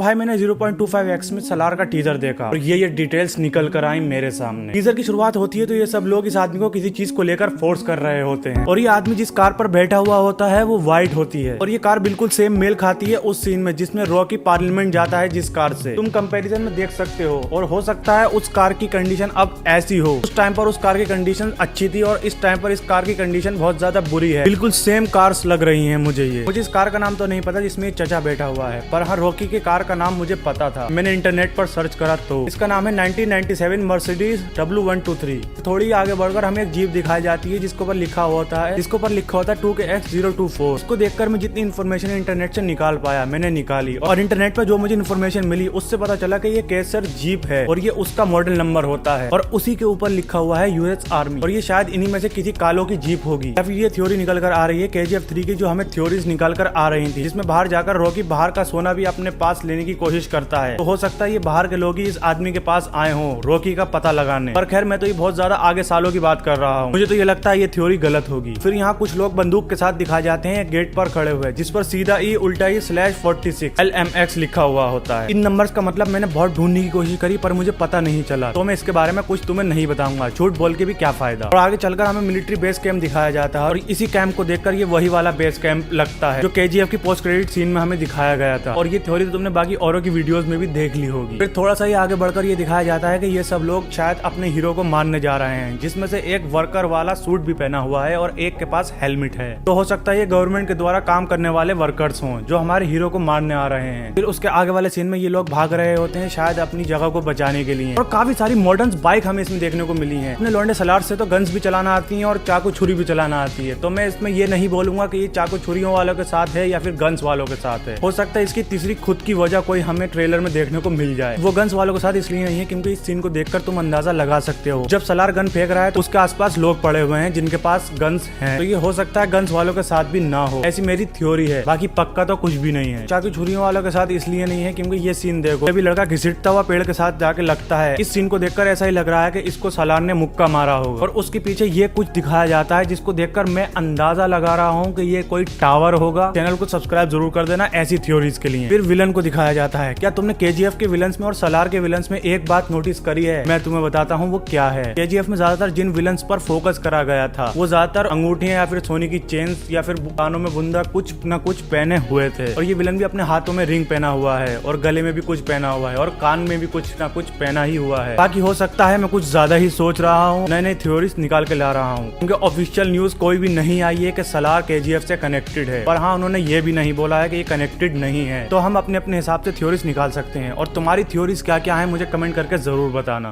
भाई मैंने 0.25x में सलार का टीजर देखा और ये डिटेल्स निकल कर आई मेरे सामने। टीजर की शुरुआत होती है तो ये सब लोग इस आदमी को किसी चीज को लेकर फोर्स कर रहे होते हैं और ये आदमी जिस कार पर बैठा हुआ होता है वो व्हाइट होती है और ये कार बिल्कुल सेम मेल खाती है उस सीन में जिसमें रॉकी पार्लियामेंट जाता है जिस कार से। तुम कंपैरिजन में देख सकते हो और हो सकता है उस कार की कंडीशन अब ऐसी हो। उस टाइम पर उस कार की कंडीशन अच्छी थी और इस टाइम पर इस कार की कंडीशन बहुत ज्यादा बुरी है। बिल्कुल सेम कार्स लग रही है मुझे इस कार का नाम तो नहीं पता जिसमें चचा बैठा हुआ है, पर हाँ रॉकी के कार का नाम मुझे पता था। मैंने इंटरनेट पर सर्च करा तो इसका नाम है 1997 मर्सिडीज W123। थोड़ी आगे बढ़कर हमें एक जीप दिखाई जाती है जिसके ऊपर लिखा होता है 2KX024। उसको देखकर मैं जितनी इन्फॉर्मेशन इंटरनेट से निकाल पाया मैंने निकाली और इंटरनेट पर जो मुझे इन्फॉर्मेशन मिली उससे पता चला कि ये केसर जीप है और ये उसका मॉडल नंबर होता है और उसी के ऊपर लिखा हुआ है US आर्मी और ये शायद इन्हीं में से किसी कालों की जीप होगी। या फिर ये थ्योरी निकल कर आ रही है KGF 3 की जो हमें थ्योरीज निकल कर आ रही थी जिसमें बाहर जाकर रॉकी बाहर का सोना भी अपने पास लेने की कोशिश करता है। तो हो सकता है ये बाहर के लोग ही इस आदमी के पास आए हों रॉकी का पता लगाने। पर खैर मैं तो ये बहुत ज्यादा आगे सालों की बात कर रहा हूँ, मुझे तो ये लगता है ये थ्योरी गलत होगी। फिर यहाँ कुछ लोग बंदूक के साथ दिखाए जाते हैं गेट पर खड़े हुए जिस पर सीधा E उल्टा E/46 LMX लिखा हुआ होता है। इन नंबर्स का मतलब मैंने बहुत ढूंढने की कोशिश करी पर मुझे पता नहीं चला, तो मैं इसके बारे में कुछ तुम्हें नहीं बताऊंगा, झूठ बोल के भी क्या फायदा। और आगे चलकर हमें मिलिट्री बेस कैंप दिखाया जाता है और इसी कैंप को देखकर ये वही वाला बेस कैंप लगता है जो KGF की पोस्ट क्रेडिट सीन में हमें दिखाया गया था और ये थ्योरी तो तुमने बाकी औरों की वीडियोस में भी देख ली होगी। फिर थोड़ा सा ये आगे बढ़कर ये दिखाया जाता है कि ये सब लोग शायद अपने हीरो को मारने जा रहे हैं जिसमें से एक वर्कर वाला सूट भी पहना हुआ है और एक के पास हेलमेट है। तो हो सकता है ये गवर्नमेंट के द्वारा काम करने वाले वर्कर्स हों जो हमारे हीरो को मारने आ रहे हैं। फिर उसके आगे वाले सीन में ये लोग भाग रहे होते हैं शायद अपनी जगह को बचाने के लिए और काफी सारी मॉडर्न बाइक हमें इसमें देखने को मिली है। अपने लौंडे सलार से तो गन्स भी चलाना आती है और चाकू छुरी भी चलाना आती है, तो मैं इसमें ये नहीं बोलूंगा कि ये चाकू छुरियों वालों के साथ है या फिर गन्स वालों के साथ है। हो सकता है इसकी तीसरी खुद की वजह कोई हमें ट्रेलर में देखने को मिल जाए। वो गन्स वालों के साथ इसलिए नहीं है क्योंकि इस सीन को देखकर तुम अंदाजा लगा सकते हो जब सलार गन फेंक रहा है तो उसके आसपास लोग पड़े हुए हैं जिनके पास गन्स हैं, तो ये हो सकता है गन्स वालों के साथ भी ना हो, ऐसी मेरी थ्योरी है। बाकी पक्का तो कुछ भी नहीं है। चाकू छुरियों वालों के साथ इसलिए नहीं है क्योंकि ये सीन देखो अभी लड़का घिसटता हुआ पेड़ के साथ जाके लगता है। इस सीन को देखकर ऐसा ही लग रहा है कि इसको सलार ने मुक्का मारा होगा और उसके पीछे ये कुछ दिखाया जाता है जिसको देखकर मैं अंदाजा लगा रहा हूँ कि ये कोई टावर होगा। चैनल को सब्सक्राइब जरूर कर देना ऐसी थ्योरीज के लिए। फिर विलन को दिखाया जाता है। क्या तुमने KGF के विलन्स में और सलार के विलन्स में एक बात नोटिस करी है? मैं तुम्हें बताता हूँ वो क्या है। KGF में ज्यादातर जिन विलन्स पर फोकस करा गया था वो ज्यादातर अंगूठियां या फिर सोने की चेन्स या फिर कानों में बुंदा कुछ न कुछ पहने हुए थे और ये विलन भी अपने हाथों में रिंग पहना हुआ है और गले में भी कुछ पहना हुआ है और कान में भी कुछ न कुछ पहना ही हुआ है। बाकी हो सकता है मैं कुछ ज्यादा ही सोच रहा हूँ, नए नए थ्योरीज निकाल के ला रहा हूँ क्योंकि ऑफिशियल न्यूज कोई भी नहीं आई है कि सलार KGF से कनेक्टेड है। पर हाँ उन्होंने ये भी नहीं बोला है कि ये कनेक्टेड नहीं है, तो हम अपने अपने हिसाब से थ्योरीज निकाल सकते हैं। और तुम्हारी थ्योरीज क्या क्या है मुझे कमेंट करके जरूर बताना।